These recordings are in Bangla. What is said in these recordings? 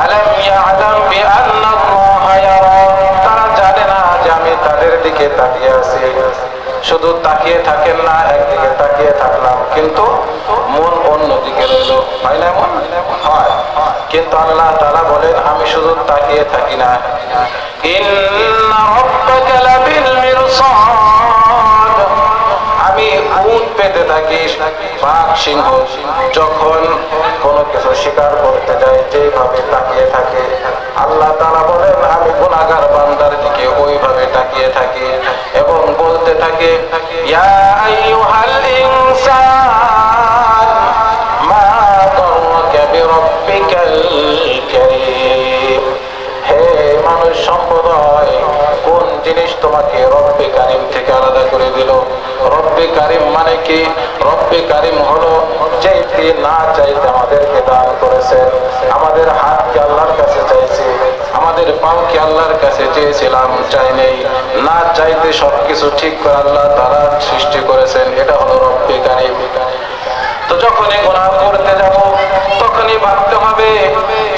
আলাম ইয়ালাম বিআন্নাল্লাহা ইয়ারা, তারা জানে না যে আমি তাদের দিকে তাকিয়ে আছি। শুধু তাকিয়ে থাকেন না, একদিকে তাকিয়ে থাকলাম কিন্তু মন অন্যদিকে রইল, হয় না এমন? হয়। কিন্তু আল্লাহ তাআলা বলেন আমি শুধু তাকিয়ে থাকি না, ইন্না রাব্বাকা লাবিল মিরসাদ, আমি উট পেতে থাকি, বাঘ সিংহ যখন কোনো কিছু শিকার করতে যায় যেভাবে তাকিয়ে থাকে, আল্লাহ তাআলা বলেন আমি গুনাহগার বান্দার দিকে ওইভাবে তাকিয়ে থাকি এবং বলতে থাকে ইয়া আইয়ুহাল ইনসান মা গাররাকা বিরাব্বিকাল কারীম, হে মানুষ সম্প্রদায় কোন জিনিস তোমাকে রব্বে কারিম থেকে আলাদা করে দিল? রব্বে কারিম মানে কি? রব্বে কারিম হলো যেটি না চাইতে আমাদেরকে দান করেছেন। আমাদের হাতকে আল্লাহর কাছে চাইছি, আমাদের পাওকে আল্লাহর কাছে চেয়েছিলাম, চাই নেই, না চাইতে সবকিছু ঠিক করে আল্লাহ তাআলা সৃষ্টি করেছেন, এটা হলো রব্বে কারিম। তো যখনই গুনাহ করতে যাব তখনই ভাবতে হবে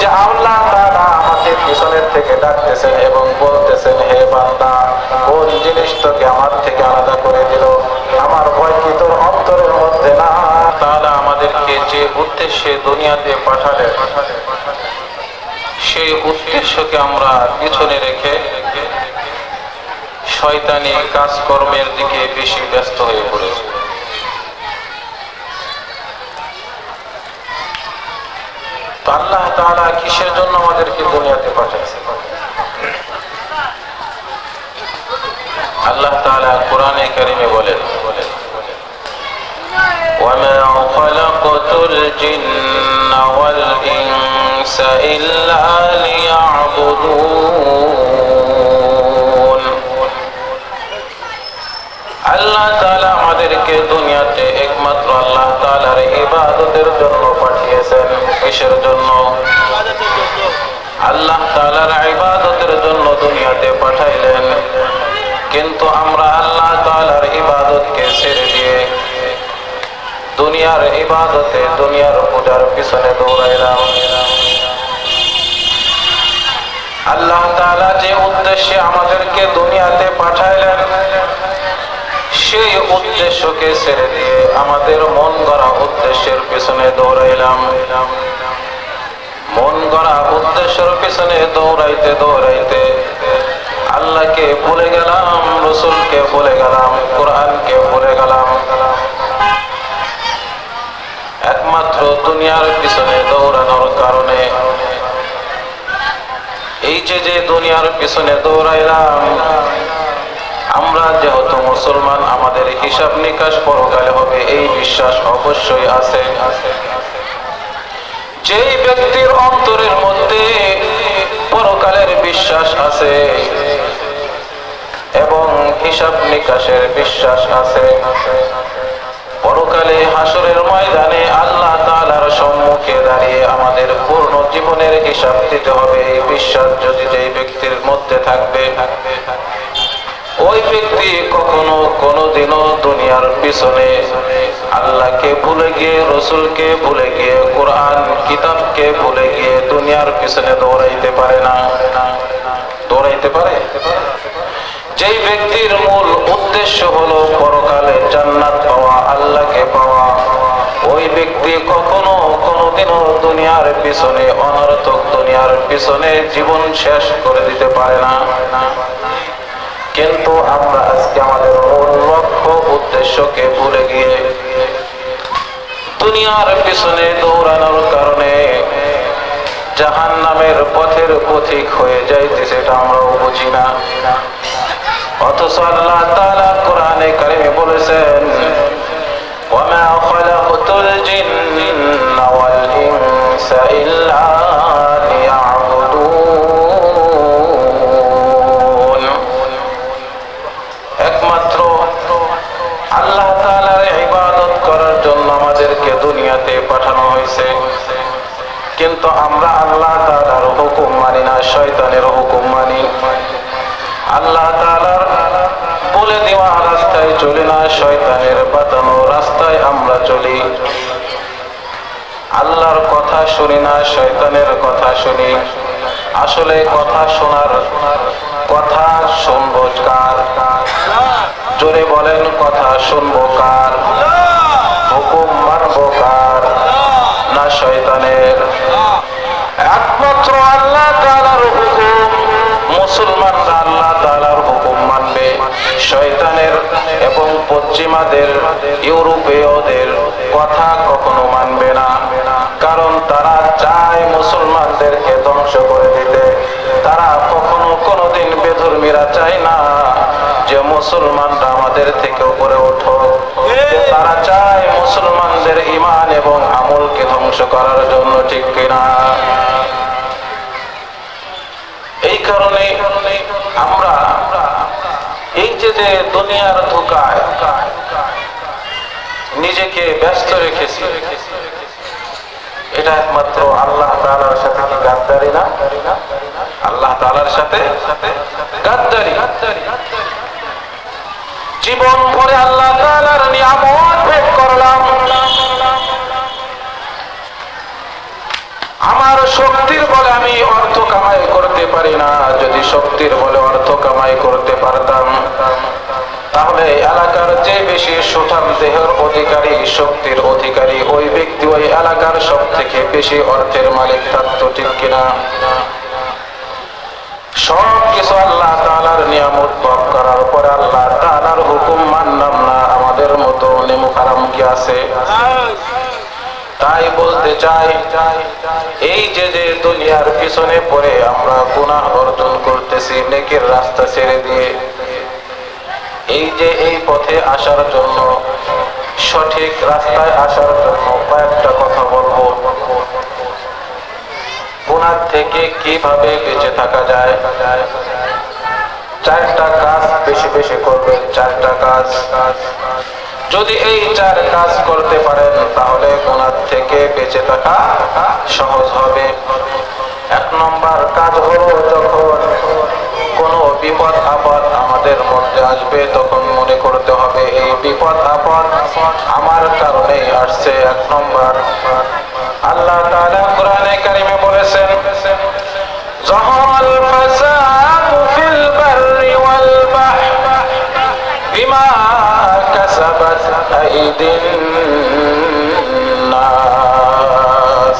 যে আল্লাহ তাআলা আমাকে পিছনের থেকে ডাকতেছেন এবং বলতেছেন হে বান্দা কোন জিনিস তোকে আমার থেকে আলাদা করে দিল? আমার ভয় কি তোর অন্তরের মধ্যে না? তাআলা আমাদেরকে যে উদ্দেশ্যে দুনিয়াতে পাঠালেন সেই উদ্দেশ্যকে আমরা পিছনে রেখে শয়তানি কাজকর্মের দিকে বেশি ব্যস্ত হয়ে পড়েছি। আল্লাহ তাআলা কিসের জন্য আমাদেরকে দুনিয়াতে পাঠাইছেন? আল্লাহ তাআলা কোরআনে কারিমে বলেন ওয়ামা খালাকতুল জিন্না ওয়াল ইনসা ইল্লা লিয়াবুদুন, আল্লাহ তাআলা আমাদেরকে দুনিয়াতে একমাত্র আল্লাহ তাআলার ইবাদতের জন্য পাঠিয়েছেন। কিসের জন্য? আল্লাহ তাআলার ইবাদতের জন্য দুনিয়াতে পাঠাইলেন। কিন্তু আমরা আল্লাহ তাআলার ইবাদতকে ছেড়ে দিয়ে দুনিয়ার ইবাদতে, দুনিয়ার পূজার পিছনে দৌড়াইলাম। আল্লাহ তাআলা যে উদ্দেশ্যে আমাদেরকে দুনিয়াতে পাঠাইলেন সেই উদ্দেশ্যকে ছেড়ে দিয়ে আমাদের মন গড়া উদ্দেশ্যের পিছনে দৌড়াইলাম। মন গড়া উদ্দেশ্যের পিছনে দৌড়াইতে দৌড়াইতে আল্লাহকে ভুলে গেলাম, রাসূলকে ভুলে গেলাম, কোরআনকে ভুলে গেলাম। একমাত্র দুনিয়ার পিছনে দৌড়ানোর কারণে এই যে দুনিয়ার পিছনে দৌড়াইলাম, আমরা যেহেতু মুসলমান আমাদের হিসাব নিকাশ পরকালে হবে এই বিশ্বাস অবশ্যই আছে। যেই ব্যক্তির অন্তরের মধ্যে পরকালের বিশ্বাস আছে এবং হিসাব নিকাশের বিশ্বাস আছে, পরকালে হাসরের ময়দানে আল্লাহ তাআলার সম্মুখে দাঁড়িয়ে আমাদের পূর্ণ জীবনের হিসাব দিতে হবে, এই বিশ্বাস যদি যেই ব্যক্তির মধ্যে থাকবে ওই ব্যক্তি কখনো কোনোদিনও দুনিয়ার পিছনে আল্লাহকে ভুলে গিয়ে, রাসূলকে ভুলে গিয়ে, কোরআন কিতাবকে ভুলে গিয়ে দুনিয়ার পিছনে দৌড়াইতে পারে না। দৌড়াইতে পারে? যেই ব্যক্তির মূল উদ্দেশ্য হলো পরকালে জান্নাত পাওয়া, আল্লাহকে পাওয়া, ওই ব্যক্তি কখনো কোনোদিনও দুনিয়ার পিছনে, অনর্থক দুনিয়ার পিছনে জীবন শেষ করে দিতে পারে না। কিন্তু আমরা আজকে আমাদের মূল লক্ষ্য উদ্দেশ্যকে ভুলে গিয়ে দুনিয়ার পিছনে দৌড়ানোর কারণে জাহান্নামের পথের পথিক হয়ে যাইতেছে, এটা আমরাও বুঝি না। অথচ আল্লাহ তাআলা কোরআনে কারিমে বলেছেন ওয়ামা খালাকতুল জিন্না ওয়াল ইনসা ইল্লা লিয়াবুদুন, একমাত্র আল্লাহ তাআলার ইবাদত করার জন্য আমাদেরকে দুনিয়াতে পাঠানো হয়েছে। কিন্তু আমরা আল্লাহ তাআলার হুকুম মানি না, শয়তানের হুকুম মানি। আল্লাহ তাআলার বলে দেওয়া রাস্তায় চলি না, শয়তানের বাতানো রাস্তায় আমরা চলি। আল্লাহর কথা কথা শুনি না, শয়তানের কথা শুনি। আসলে কথা শোনার, কথা শুনবো কার? জোরে বলেন, কথা শুনবো কার? হুকুম মানবো কার? না শয়তানের? একমাত্র আল্লাহ তাআলার হুকুম। মুসলমানরা আল্লাহ তাআলার হুকুম মানবে, শয়তানের এবং পশ্চিমাদের, ইউরোপীয়দের কথা কখনো মানবে না। কারণ তারা চায় মুসলমানদেরকে ধ্বংস করে দিতে। তারা কখনো কোনোদিন, বেধর্মীরা চায় না যে মুসলমানরা আমাদের থেকে উপরে ওঠো। তারা চায় মুসলমানদের ঈমান এবং আমলকে ধ্বংস করার জন্য, ঠিক কিনা? এই কারণে আমরা এই যে দুনিয়ার ধোঁকায় নিজেকে ব্যস্ত রেখেছি, এটা একমাত্র আল্লাহ তাআলার সাথে কি গাদ্দারি না? আল্লাহ তাআলার সাথে গাদ্দারি। জীবন ভরে আল্লাহ তাআলার নিয়ামত ভোগ করলাম, আমার শক্তির বলে আমি অর্থ কামাই করতে পারি না। যদি শক্তির বলে অর্থ কামাই করতে পারতাম, তাহলে এলাকার যে বেশি সুঠাম দেহের অধিকারী, শক্তির অধিকারী, ওই ব্যক্তি ওই এলাকার সব থেকে বেশি অর্থের মালিক থাকতো, ঠিক কিনা? সব কিছু আল্লাহ তাআলার নিয়ামত ভোগ করার পরে আল্লাহ তাআলার হুকুম মানলাম না, আমাদের মতো নেমু হারাম কি আছে? তাই বলতে চাই, এই যে দুনিয়ার পিছনে পড়ে আমরা গুনাহ অর্জন করতেছি নেকের রাস্তা ছেড়ে দিয়ে, এই যে এই পথে আসার জন্য, সঠিক রাস্তায় আসার জন্য কয়েকটা কথা বলবো। গুনাহ থেকে কিভাবে বেঁচে থাকা যায়? চারটা কাজ বেশি বেশি করবেন, চারটা কাজ। যদি এই চার কাজ করতে পারেন তাহলে গুনাহ থেকে বেঁচে থাকা সহজ হবে। এক নম্বর কাজ হলো, যখন কোনো বিপদ আপদ আমাদের মধ্যে আসবে তখন মনে করতে হবে এই বিপদ আপদ আমার কারণেই আসছে। এক নম্বর, আল্লাহ তাআলা কোরআনে কারিমে বলেছেন, যাহারাল ফাসাদু ফিল বাররি ওয়াল বাহর বিমা কাসাবাত আইদিন নাস।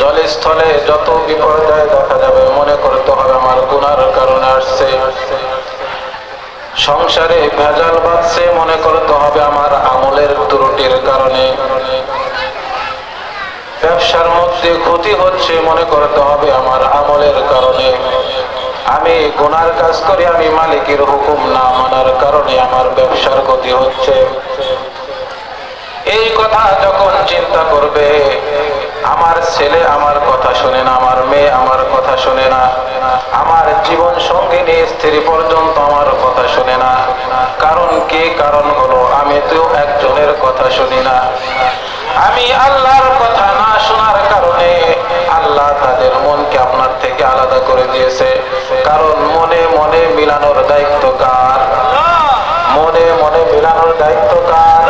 জলস্থলে যত বিপর্যয় দেখা যাবে মনে করতে হবে আমার গুনার কারণে আসছে। সংসারে ভেজাল বাঁধছে মনে করতে হবে আমার আমলের ত্রুটির কারণে। ব্যবসার মধ্যে ক্ষতি হচ্ছে মনে করতে হবে আমার আমলের কারণে। আমি গুনার কাজ করি, আমি মালিকের হুকুম না মানার কারণে আমার ব্যবসার ক্ষতি হচ্ছে। এই কথা যখন চিন্তা করবে, আমার ছেলে আমার কথা শোনে না, আমার মেয়ে আমার কথা শোনে না, আমার জীবন সঙ্গিনী স্ত্রী পর্যন্ত আমার কথা শোনে না, কারণ কি? কারণ হলো আমি তো একজনের কথা শুনি না। আমি আল্লাহর কথা না শোনার কারণে আল্লাহ তাদের মনকে আপনার থেকে আলাদা করে দিয়েছে। কারণ মনে মনে মিলানোর দায়িত্ব কার? মনে মনে মিলানোর দায়িত্ব কার?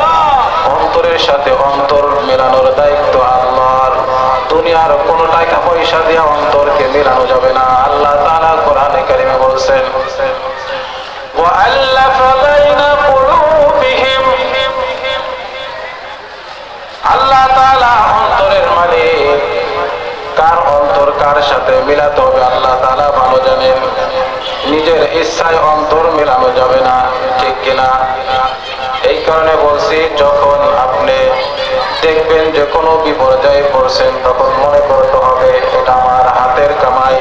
অন্তরের সাথে অন্তর মিলানোর দায়িত্ব আল্লাহর। দুনিয়ার কোন টাকা পয়সা দিয়ে অন্তরকে মিলানো যাবে না। আল্লাহ তাআলা কোরআনে কারিমে বলেছেন, ওয়াআল্লাফা বাইনা কুলুবিহিম। আল্লাহ তাআলা অন্তরের মালিক, কার অন্তর কার সাথে মিলাতে হবে আল্লাহ তাআলা ভালো জানেন। নিজের ইচ্ছায় অন্তর মিলানো যাবে না, ঠিক কিনা? এই কারণে বলছি, যখন আপনি দেখবেন যে কোনো বিপর্যয়ে পড়ছেন তখন মনে করতে হবে এটা আমার হাতের কামাই,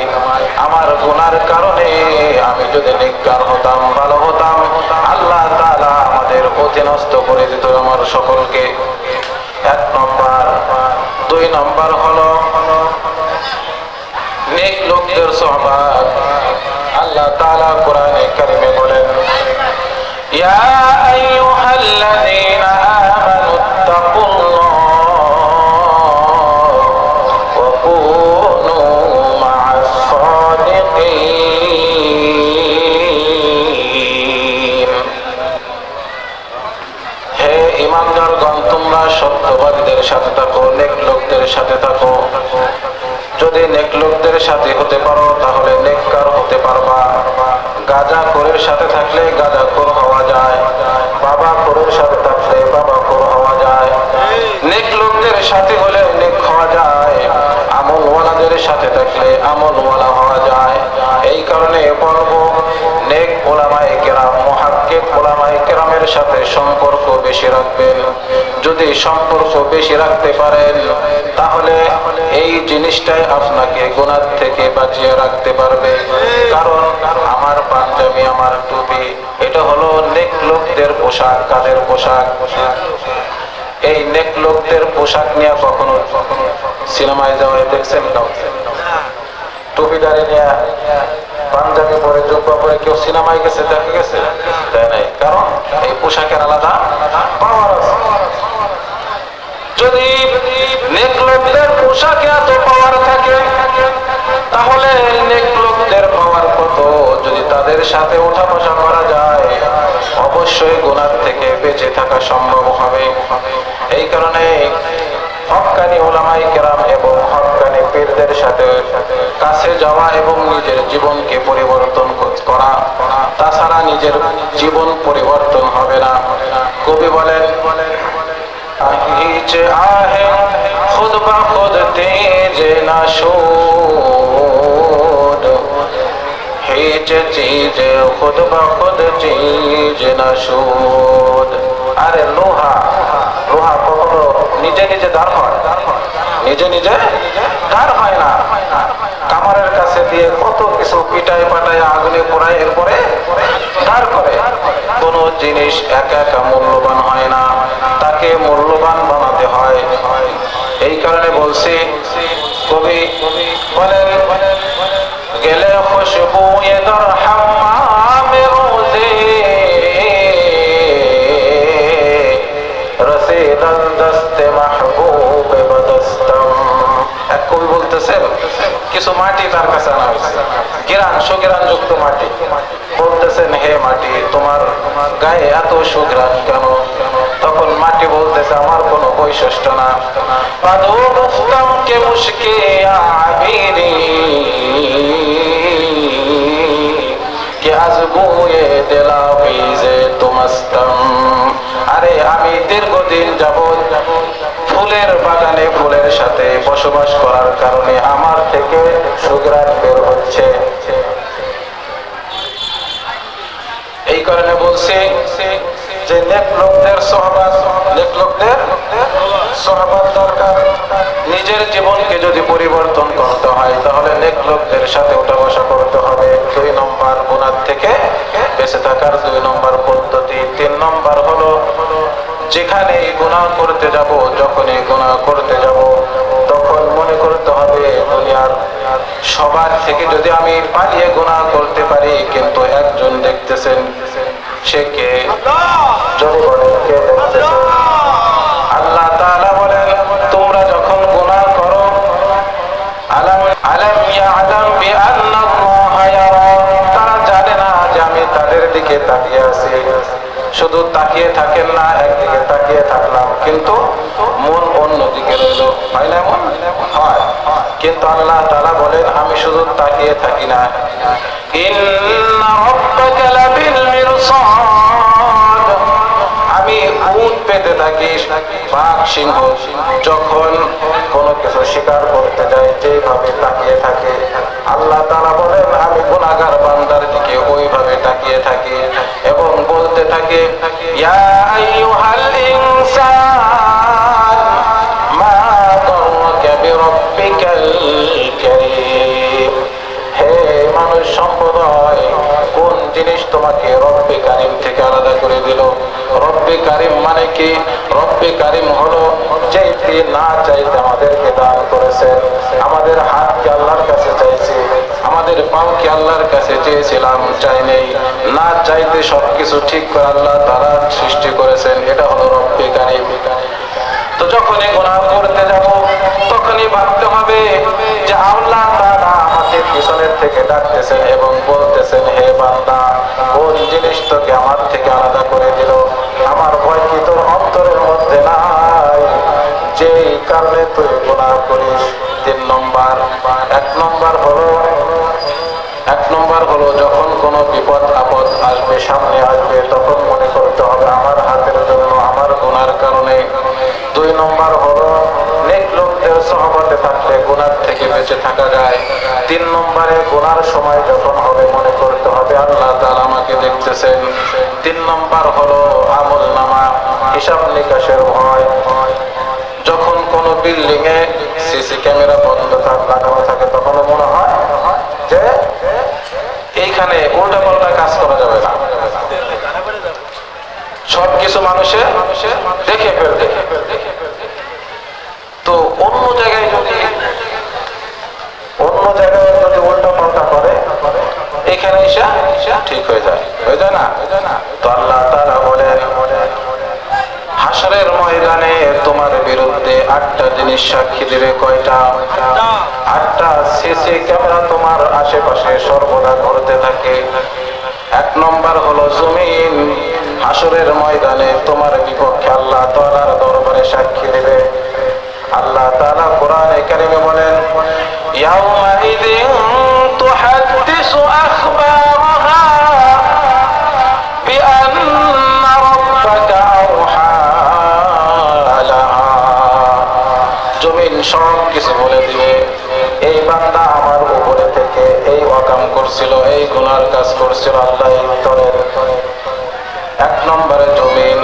আমার গুনার কারণে। আমি যদি নেককার হতাম, ভালো হতাম, আল্লাহ তাআলা আমাদের অধীনস্থ করে দিত আমার সকলকে। এক নম্বর। দুই নম্বর হলো নেক লোকদের সুহবাত। আল্লাহ তাআলা কোরআনে কারিমে বলেন, ইয়া আইয়ুহাল্লাযীনা আমানুত্তাকুল্লাহ ওয়া কুনু মা'আস সাদিকিন। হে ঈমানদারগণ, তোমরা সত্যবাদীদের সাথে থাকো, নেক লোকদের সাথে লোকদের সাথে হতে পারো তাহলে নেককার হতে পারবা। গাঁজাখোরের সাথে থাকলে গাঁজাখোর হওয়া যায়, বাবাখোরের সাথে থাকলে বাবাখোর হওয়া যায়। নেক লোকদের সাথে হলে নেক হওয়া যায়, আমলওয়ালাদের সাথে থাকলে আমলওয়ালা হওয়া যায়। এই কারণে বলবো নেক উলামায়ে কেরাম, মুহাক্কিক উলামায়ে কেরামের সাথে সম্পর্ক বেশি রাখবেন। যদি সম্পর্ক বেশি রাখতে পারেন তাহলে এই জিনিসটাই আপনাকে গুনাহ থেকে বাঁচিয়ে রাখতে পারবে। কারণ আমার পাঞ্জাবি, আমার টুপি, এটা হলো নেক লোকদের পোশাক। কাদের পোশাক? এই নেক লোকদের পোশাক নিয়ে কখনো সিনেমায় যাওয়ায় দেখছেন? টুপিদারি নিয়ে পাঞ্জাবি পরে জুব্বা পরে কেউ সিনেমায় গেছে? দেখা গেছে? তাই নাই। কারণ এই পোশাকের আলাদা পাওয়ার আছে। যদি নেক লোকদের পোশাকে এত পাওয়ার থাকে তাহলে নেক লোকদের পাওয়ার কত? যদি তাদের সাথে ওঠা বসা করা যায় অবশ্যই গুনাহ থেকে বেঁচে থাকা সম্ভব হবে। এই কারণে হক্কানি উলামায়ে কেরাম এবং হক্কানি পীরদের সাথে কাছে যাওয়া এবং নিজের জীবনকে পরিবর্তন করা, তাছাড়া নিজের জীবন পরিবর্তন হবে না। কবি বলেন, هیچ آہ خود بخود تیز نشود، هیچ چیز خود بخود چیز نشود। আরে লোহা কখনো নিজে নিজে দাঁড় হয়? নিজে নিজে দাঁড় হয় না। কামারের কাছে দিয়ে কত কিছু পিটায় পাটায় আগুনে পোড়ায় এরপরে দাঁড় করে। কোন জিনিস একা একা মূল্যবান হয় না, তাকে মূল্যবান বানাতে হয়। এই কারণে বলছি, কবি বলেন, গেলে খুশবু এদার হাম্মামে রোজে রসিদান দস্তে মাহবুব বদস্তম। এক কবি বলতেছেন, কিছু মাটি তার কাছে আনা হয়েছে, ঘিরান সুঘিরান যুক্ত মাটি। বলতেছেন, হে মাটি, তোমার গায়ে এত সুঘ্রাণ কেন? তখন মাটি বলতেছে, আমার কোনো বৈশিষ্ট্য না। বাদু মুফতাম কে মুশকে আবিরি কে আজবুয়ে দিলাবিজে তুমস্তম। আরে আমি দীর্ঘদিন যাবত ফুলের বাগানে ফুলের সাথে বসবাস করার কারণে আমার থেকে সুঘ্রাণ বের হচ্ছে। এই কারণে বলছে যে নেক লোকদের সোহবত, নেক লোকদের সোহবত দরকার। নিজের জীবনকে যদি পরিবর্তন করতে হয় তাহলে নেক লোকদের সাথে ওঠা বসা করতে হবে। 2 নম্বর গুনাহ থেকে বেঁচে থাকার 2 নম্বর পদ্ধতি। 3 নম্বর হলো, যেখানে গুনাহ করতে যাব, যখনই গুনাহ করতে যাব তখন মনে করতে হবে দুনিয়ার সবার থেকে যদি আমি পালিয়ে গুনাহ করতে পারি, কিন্তু একজন দেখতেছেন, সে কে? জোরে বলেন, কে দেখতেছেন? আল্লাহ তাআলা বলেন, তোমরা যখন গুনাহ করো, আলাম ইয়ালাম বিআন্নাল্লাহা ইয়ারা, তারা জানে না যে আমি তাদের দিকে তাকিয়ে আছি। শুধু তাকিয়ে থাকেন না, একদিকে তাকিয়ে থাকলাম কিন্তু মন অন্যদিকে রইল, হয় না? এমন হয়। কিন্তু আল্লাহ তাআলা বলেন, আমি শুধু তাকিয়ে থাকি না। ইন্না রাব্বাকা লাবিল মিরসাদ, আমি উট পেতে থাকি, বাঘ সিংহ যখন কোনো কিছু শিকার করতে যায় যেভাবে তাকিয়ে থাকে, আল্লাহ তাআলা বলেন আমি গুনাহগার বান্দার দিকে ওইভাবে তাকিয়ে থাকি এবং বলতে থাকি, ইয়া আইয়ুহাল ইনসান মা গাররাকা বিরাব্বিকাল কারীম। হে মানুষ সম্প্রদায়, কোন জিনিস তোমাকে রব্বে কারীম থেকে আলাদা করে দিল? রব্বে কারীম মানে কি? রব্বে কারীম হলো চাইতে না চাইতে আমাদেরকে দান করেছেন। আমাদের হাতকে আল্লাহর কাছে চাইছি, আমাদের পাওকে আল্লাহর কাছে চেয়েছিলাম, চাই নেই। না চাইতে সবকিছু ঠিক করে আল্লাহ তাআলা সৃষ্টি করেছেন, এটা হলো রব্বে কারীম। তো যখনই গুনাহ করতে যাব তখনই ভাবতে হবে যে আল্লাহ তাআলা আমাকে পিছনের থেকে ডাকতেছেন এবং বলতেছেন, হে বান্দা, কোন জিনিস তোকে আমার থেকে আলাদা করে দিল? আমার ভয় কি তোর অন্তরের মধ্যে নাই, যেই কারণে তুই গুনাহ করিস? 3 নম্বর, 1 নম্বর হলো যখন কোনো বিপদ আপদ আসবে, সামনে আসবে, তখন মনে করতে হবে আমার হাতের জন্য, আমার গুনার কারণে। 2 নম্বর হলো নেক লোকদের সহবতে থাকলে গুনার থেকে বেঁচে থাকা যায়। 3 নম্বরে গুনার সময় যখন হবে মনে করতে হবে আল্লাহ তাআলা আমাকে দেখতেছেন। 3 নম্বর হলো আমল নামা, হিসাব নিকাশের ভয়। যখন কোন বিল্ডিং এ সিসি ক্যামেরা বন্ধ লাগানো থাকে তখন মনে হয় যে এইখানে উল্টা পাল্টা কাজ করা যাবে না, সবকিছু মানুষে দেখে ফেলবে। তো অন্য জায়গায় যদি উল্টা পাল্টা করে এখানে এসে ঠিক হয়ে যায় না? তো আল্লাহ তাআলা বলেন হাসরের ময়দানে তোমার বিরুদ্ধে 8টা জিনিস সাক্ষী দিবে। কয়টা? 8টা সিসি ক্যামেরা তোমার আশেপাশে সর্বদা ঘুরতে থাকে। 1 নম্বর হলো জমিন হাসরের ময়দানে তোমার বিপক্ষে আল্লাহ তাআলার দরবারে সাক্ষী দিবে। আল্লাহ তাআলা কোরআনে কারিমে বলেন ইয়াউমাইযিন তুহাদ্দিসু আখবারাহা বিআন্না রাব্বাকা আওহা লাহা। জমিন সব কিছু বলে দিবে এই বান্দা আমার উপরে থেকে এই ওয়াকাম করছিল, এই গুনার কাজ করছিল, আল্লাহ এই তরের। 1 নম্বরে জমিন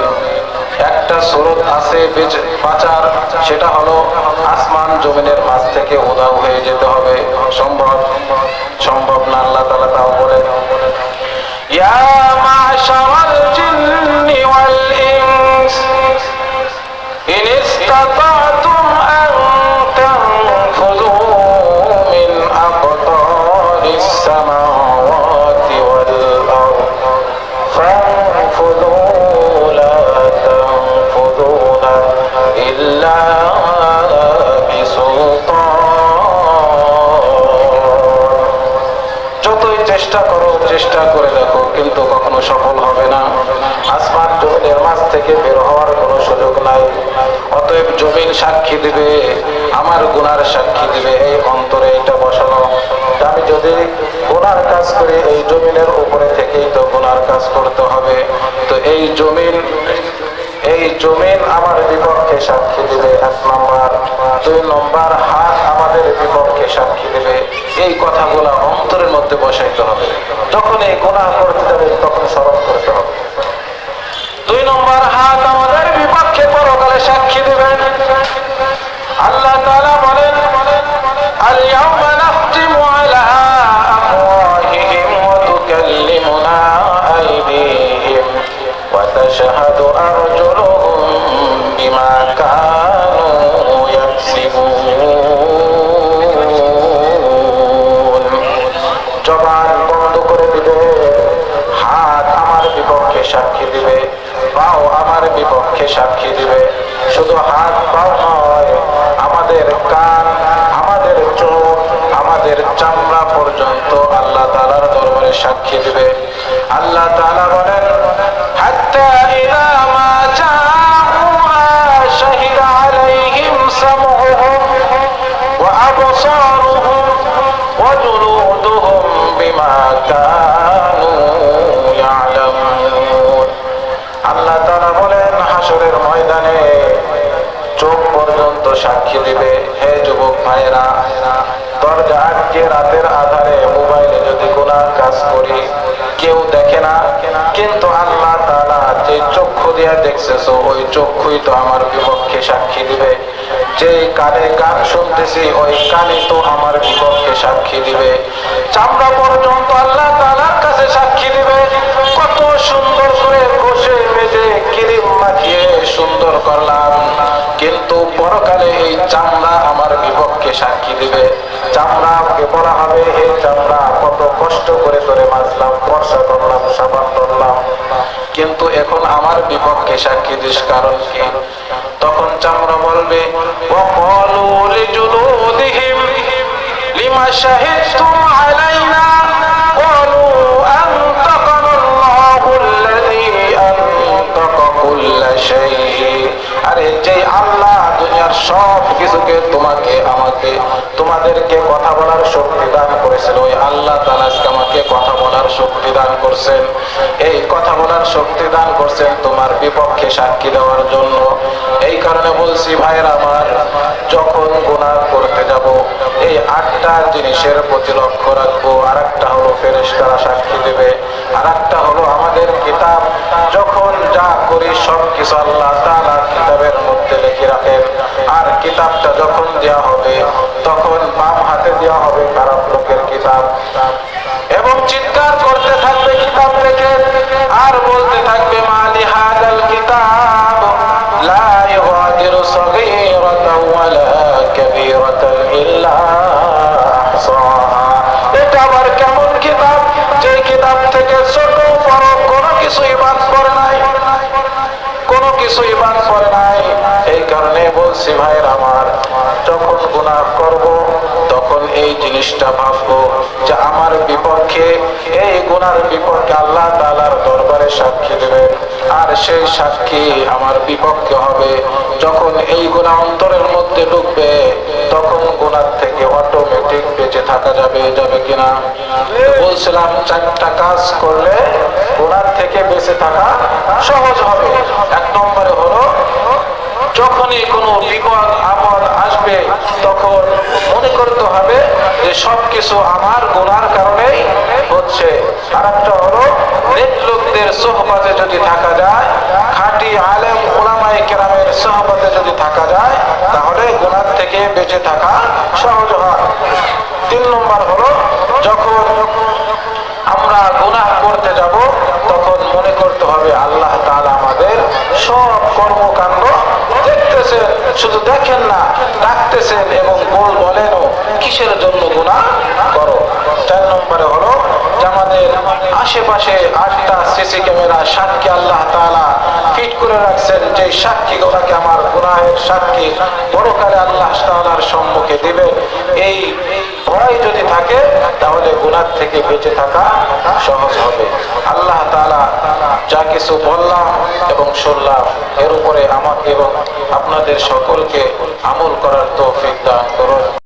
একটা সুরত আছে বাঁচার, সেটা হলো আসমান জমিনের মাঝ থেকে উধাও হয়ে যেতে হবে। সম্ভব না। আল্লাহ তাআলা তাও বলেন ইয়া মা'শারাল জিন্নি ওয়াল ইনস ইন ইসতাতা'তুম আন তানফুযু মিন আকতারিস সামাওয়াতি ওয়াল আরদ ফানফুযু লা তানফুযুনা ইল্লা বিসুলতান। যতই চেষ্টা করে দেখো কিন্তু কখনো সফল হবে না। আসমান জমিনের মাঝ থেকে বের হওয়ার কোনো সুযোগ নাই। অতএব জমিন সাক্ষী দিবে, আমার গুনার সাক্ষী দিবে। এই অন্তরে এটা বসানো, আমি যদি গুনার কাজ করি এই জমিনের উপরে থেকেই তো গুনার কাজ করতে হবে। তো এই জমিন আমার বিপক্ষে সাক্ষী দিবে 1 নম্বর। 2 নম্বর হাত আমাদের বিপক্ষে সাক্ষী দিবে। এই কথাগুলো অন্তরের মধ্যে বসাইতে হবে। যখন এই গুনাহ করতে যাবে তখন স্মরণ করতে হবে 2 নম্বর হাত আমাদের বিপক্ষে পরকালে সাক্ষী দিবে। আল্লাহ তাআলা বলেন আল ইয়াউমা নাখতিমু আলা আফওয়াহিহিম ওয়া তুকাল্লিমুনা আইদিহিম ওয়া তাশহাদু আরজুলুহুম বিমা কানু ইয়াকসিবুন। জবান বন্ধ করে দিবে, হাত আমার বিপক্ষে সাক্ষী দিবে, পাও আমার বিপক্ষে সাক্ষী দিবে। শুধু হাত পাও নয়, আমাদের কান, আমাদের চোখ, আমাদের চামড়া পর্যন্ত আল্লাহ তাআলার দরবারে সাক্ষী দিবে। আল্লাহ তাআলা বলেন হাত্তা ইযা মা জাউহা শাহিদা আলাইহিম সামউহুম ওয়া আবসারুহুম ওয়া জুলুদুহুম বিমা কানু ইয়ালামুন। আল্লাহ তাআলা বলেন হাসরের ময়দানে চোখ পর্যন্ত সাক্ষী দিবে। হে যুবক ভাইরা, দরজা আটকে রাতের আধারে মোবাইলে যদি গুনাহ কাজ করি কেউ দেখে না, কিন্তু আল্লাহ তাআলা যে চক্ষু দিয়ে দেখছেছো ওই চক্ষুই তো আমার বিপক্ষে সাক্ষী দিবে। যে কানে গান শুনতেছি ওই কানই তো আমার বিপক্ষে সাক্ষী দিবে। চামড়া পর্যন্ত আল্লাহ তাআলার কাছে সাক্ষী দিবে। কত সুন্দর করে ঘষে মেজে ক্রিম মাখিয়ে সুন্দর করলাম, কিন্তু পরকালে এই চামড়া আমার বিপক্ষে সাক্ষী দিবে। চামড়াকে বলা হবে হে চামড়া, কত কষ্ট করে মাজলাম, ফর্সা করলাম, সাবান করলাম, কিন্তু এখন আমার বিপক্ষে সাক্ষী দিস, কারণ কি? তখন চামড়া বলবে ওয়াকালু লিজুলুদিহিম লিমা শাহিদতুম আলাইনা ক্বালু আনতাকানাল্লাহু আল্লাযী আনতাকা কুল্লা শাই। আরে যে আল্লাহ দুনিয়ার সব কিছুকে তোমাকে আমাকে আমাকে তোমাদেরকে কথা বলার শক্তি দান করেছিল, ওই আল্লাহ তাআলা আজকে আমাকে কথা বলার শক্তি দান করছেন। এই কথা বলার শক্তি দান করছেন তোমার বিপক্ষে সাক্ষী দেওয়ার জন্য। এই কারণে বলছি ভাইয়েরা আমার, যখন গুনাহ করতে যাব এই 8টা জিনিসের প্রতি লক্ষ্য রাখবো। আর একটা হলো ফেরেশতারা সাক্ষী দেবে, আর একটা হলো আমাদের কিতাব, যখন যা করি সব কিছু আল্লাহ তাআলা কিতাবের মধ্যে লিখে রাখেন। আর কিতাবটা যখন দেওয়া হবে তখন বাম হাতে দেওয়া হবে খারাপ লোকের কিতাব, এবং চিৎকার করতে থাকবে কিতাব থেকে, আর বলতে থাকবে মালি হাদাল কিতাব লা ইউগাদিরু সগীরাতাও ওয়ালা কাবীরাতান ইল্লা আহসাহা। এটা আবার কেমন কিতাব, যে কিতাব থেকে ছোট বড় কোনো কিছুই বাদ পড়ে নাই, কোনো কিছুই বাদ পড়ে নাই। এই কারণে বলছি ভাইয়ের আমার, যখন গুনাহ করব তখন এই জিনিসটা ভাববো যে আমার বিপক্ষে, এই গুনার বিপক্ষে আল্লাহ তাআলার দরবারে সাক্ষী দেবে, আর সেই সাক্ষী আমার বিপক্ষে হবে। যখন এই গুনাহ অন্তরের মধ্যে ঢুকবে তখন গুনার থেকে অটোমেটিক বেঁচে থাকা যাবে, যাবে কিনা? বলছিলাম 4টা কাজ করলে গুনার থেকে বেঁচে থাকা সহজ হবে। 1 নম্বরে হলো, যখনই কোনো বিপদ আপদ আসবে তখন মনে করতে হবে যে সবকিছু আমার গুনার কারণেই হচ্ছে। আর একটা হলো, নেক লোকদের সোহবতে যদি থাকা যায়, খাঁটি আলেম উলামায়ে কেরামের সোহবতে যদি থাকা যায়, তাহলে গুনার থেকে বেঁচে থাকা সহজ হয়। 3 নম্বর হলো, যখন আমরা গুনাহ করতে যাব তখন মনে করতে হবে আল্লাহ তাআলা আমাদের সব কর্মকাণ্ড দেখতেছেন, শুধু দেখেন না, ডাকতেছেন এবং বলেনও কিসের জন্য গুনাহ করো। 4 নম্বরে হলো, যে আমাদের আশেপাশে 8টা সিসি ক্যামেরা সাক্ষী আল্লাহ তাআলা ফিট করে রাখছেন, যে সাক্ষীগুলোকে আমার গুনাহের সাক্ষী পরকালে আল্লাহ তাআলার সম্মুখে দিবে। এই ভয় যদি থাকে তাহলে গুনাহ থেকে বেঁচে থাকা সহজ হবে। আল্লাহ তাআলা যা কিছু বললাম এবং শুনলাম এর উপরে আমাকে এবং আপনাদের সকলকে আমল করার তৌফিক দান করুন।